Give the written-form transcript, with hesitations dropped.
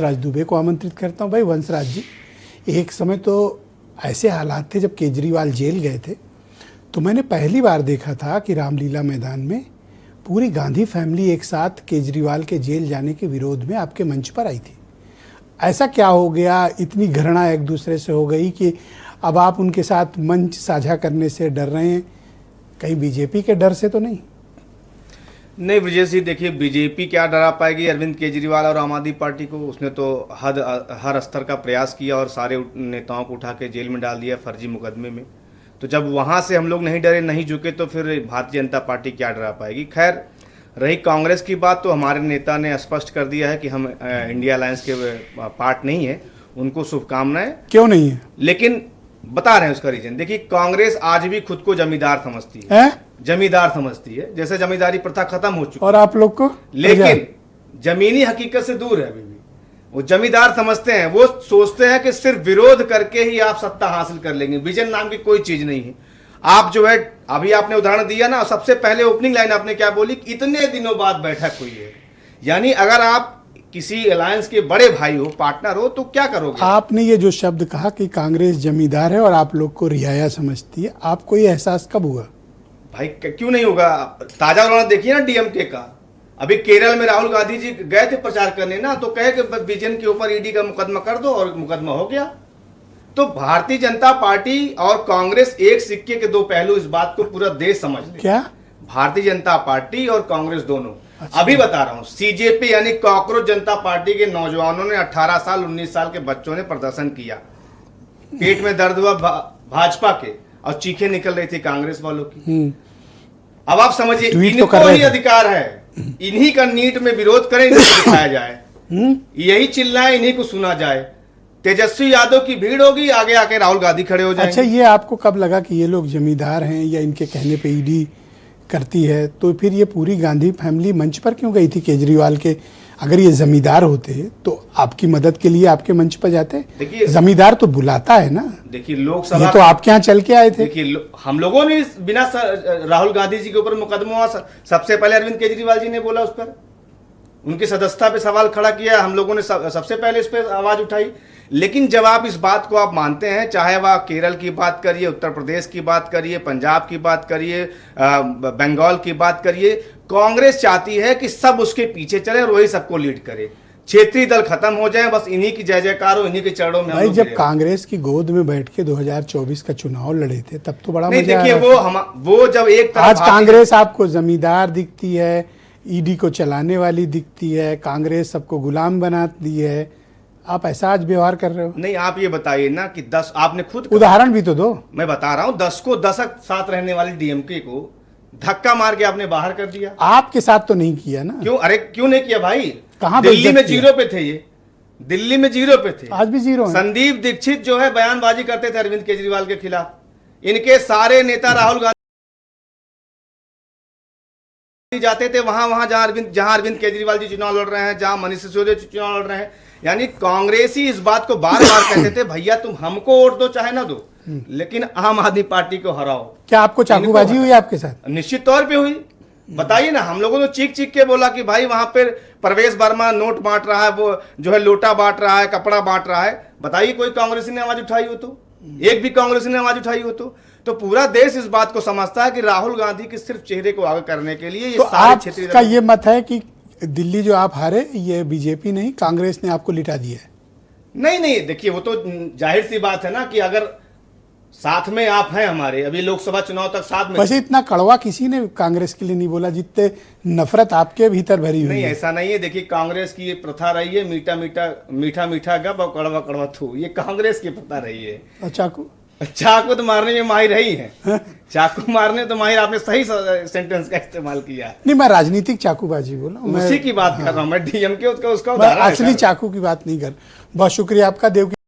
राज दुबे को आमंत्रित करता हूं। भाई वंशराज जी, एक समय तो ऐसे हालात थे जब केजरीवाल जेल गए थे, तो मैंने पहली बार देखा था कि रामलीला मैदान में पूरी गांधी फैमिली एक साथ केजरीवाल के जेल जाने के विरोध में आपके मंच पर आई थी। ऐसा क्या हो गया, इतनी घृणा एक दूसरे से हो गई कि अब आप उनके साथ मंच साझा करने से डर रहे हैं? कहीं बीजेपी के डर से तो नहीं? नहीं ब्रजेश जी, देखिए बीजेपी क्या डरा पाएगी अरविंद केजरीवाल और आम आदमी पार्टी को। उसने तो हर स्तर का प्रयास किया और सारे नेताओं को उठा के जेल में डाल दिया फर्जी मुकदमे में। तो जब वहाँ से हम लोग नहीं डरे, नहीं झुके, तो फिर भारतीय जनता पार्टी क्या डरा पाएगी। खैर, रही कांग्रेस की बात, तो हमारे नेता ने स्पष्ट कर दिया है कि हम इंडिया अलायंस के पार्ट नहीं है। उनको शुभकामनाएं। क्यों नहीं है? लेकिन बता रहे हैं उसका रीजन। देखिए, कांग्रेस आज भी खुद को जमींदार समझती है, जमींदार समझती है, जैसे जमींदारी प्रथा खत्म हो चुकी है। और आप लोग को? लेकिन जमीनी हकीकत से दूर है अभी भी। वो जमींदार समझते हैं, वो सोचते हैं कि सिर्फ विरोध करके ही आप सत्ता हासिल कर लेंगे। विजन नाम की कोई चीज नहीं है। आप जो है, अभी आपने उदाहरण दिया ना, सबसे पहले ओपनिंग लाइन आपने क्या बोली कि इतने दिनों बाद बैठक हुई है। यानी अगर आप किसी अलायंस के बड़े भाई हो, पार्टनर हो, तो क्या करोगे? आपने ये जो शब्द कहा कि कांग्रेस जमींदार है और आप लोग को रियाया समझती है, आपको ये एहसास कब हुआ? भाई क्यों नहीं होगा? ताजा उदाहरण देखिए ना डीएमके का। अभी केरल में राहुल गांधी जी गए थे प्रचार करने ना, तो कहे कि विजन के ऊपर ईडी का मुकदमा कर दो, और मुकदमा हो गया। तो भारतीय जनता पार्टी और कांग्रेस एक सिक्के के दो पहलू, इस बात को पूरा देश समझ ले। क्या? भारतीय जनता पार्टी और कांग्रेस दोनों। अच्छा। अभी बता रहा हूं, सीजेपी यानी कॉकरोच जनता पार्टी के नौजवानों ने 18 साल 19 साल के बच्चों ने प्रदर्शन किया। पेट में दर्द हुआ भाजपा के, और चीखें निकल रही थी कांग्रेस वालों की। अब आप समझिए, इनको ही अधिकार है, इन्हीं का नीट में विरोध करें, इन्हें दिखाया जाए, यही चिल्लाए, इन्हीं को सुना जाए। तेजस्वी यादव की भीड़ होगी, आगे आके राहुल गांधी खड़े हो जाएंगे। अच्छा, ये आपको कब लगा कि ये लोग जमींदार हैं या इनके कहने पे ईडी करती है? तो फिर ये पूरी गांधी फैमिली मंच पर क्यों गई थी केजरीवाल के? अगर ये जमींदार होते तो आपकी मदद के लिए आपके मंच पर जाते? देखिए, जमींदार तो बुलाता है ना। देखिए, लोकसभा, ये तो आपके यहाँ चल के आए थे। देखिए, हम लोगों ने बिना राहुल गांधी जी के ऊपर मुकदमा, सबसे पहले अरविंद केजरीवाल जी ने बोला, उस पर उनकी सदस्यता पे सवाल खड़ा किया। हम लोगों ने सबसे पहले इस पर आवाज उठाई। लेकिन जब आप इस बात को आप मानते हैं, चाहे वह केरल की बात करिए, उत्तर प्रदेश की बात करिए, पंजाब की बात करिए, बंगाल की बात करिए, कांग्रेस चाहती है कि सब उसके पीछे चले और वही सबको लीड करे। क्षेत्रीय दल खत्म हो जाए, बस इन्हीं की जय जयकार हो, इन्हीं के चरणों में। भाई, जब कांग्रेस की गोद में बैठ के 2024 का चुनाव लड़े थे, तब तो बड़ा नहीं। मजा देखिए, वो जब एक तरफ आज कांग्रेस आपको जमींदार दिखती है, ईडी को चलाने वाली दिखती है, कांग्रेस सबको गुलाम बना दी है, आप ऐसा आज व्यवहार कर रहे हो? नहीं, आप ये बताइए ना कि 10, आपने खुद उदाहरण भी तो दो। मैं बता रहा हूं, 10 को दशक साथ रहने वाली डीएमके को धक्का मार के आपने बाहर कर दिया। आपके साथ तो नहीं किया ना? क्यों? अरे क्यों नहीं किया भाई? कहां? दिल्ली में जीरो पे थे, ये दिल्ली में जीरो पे थे, आज भी जीरो है। संदीप दीक्षित जो है बयानबाजी करते थे अरविंद केजरीवाल के खिलाफ। इनके सारे नेता राहुल गांधी जाते थे वहां जहां अरविंद केजरीवाल जी चुनाव लड़ रहे हैं, जहां मनीष सिसोदिया चुनाव लड़ रहे हैं। यानी कांग्रेसी इस बात को बार बार कहते थे, भैया तुम हमको वोट दो चाहे ना दो, लेकिन आम आदमी पार्टी को हराओ। क्या आपको चाकूबाजी हुई आपके साथ? निश्चित तौर पे हुई। बताइए ना, हम लोगों ने चीख चीख के बोला कि भाई वहां पर प्रवेश वर्मा नोट बांट रहा है, वो जो है लोटा बांट रहा है, कपड़ा बांट रहा है। बताइए, कोई कांग्रेसी ने आवाज उठाई हो तो? एक भी कांग्रेसी ने आवाज उठाई हो तो पूरा देश इस बात को समझता है कि राहुल गांधी के सिर्फ चेहरे को आगे करने के लिए ये तो सारे आपका ये मत है कि दिल्ली जो आप हारे, ये बीजेपी नहीं कांग्रेस ने आपको लिटा दिया है? नहीं, देखिए, वो तो जाहिर सी बात है ना कि अगर साथ में आप हैं हमारे, अभी लोकसभा चुनाव तक साथ में। वैसे इतना कड़वा किसी ने कांग्रेस के लिए नहीं बोला जितने नफरत आपके भीतर भरी हुई है। नहीं, ऐसा नहीं है। देखिए, कांग्रेस की ये प्रथा रही है, मीठा मीठा गप और कड़वा कड़वा थू, ये कांग्रेस की प्रथा रही है। और चाकू तो मारने में माहिर रही है। चाकू मारने तो माहिर, आपने सही सेंटेंस का इस्तेमाल किया। नहीं, मैं राजनीतिक चाकूबाजी बोला, उसी की बात कर रहा हूँ मैं। डीएमके उसका असली चाकू की बात नहीं कर। बहुत शुक्रिया आपका। देव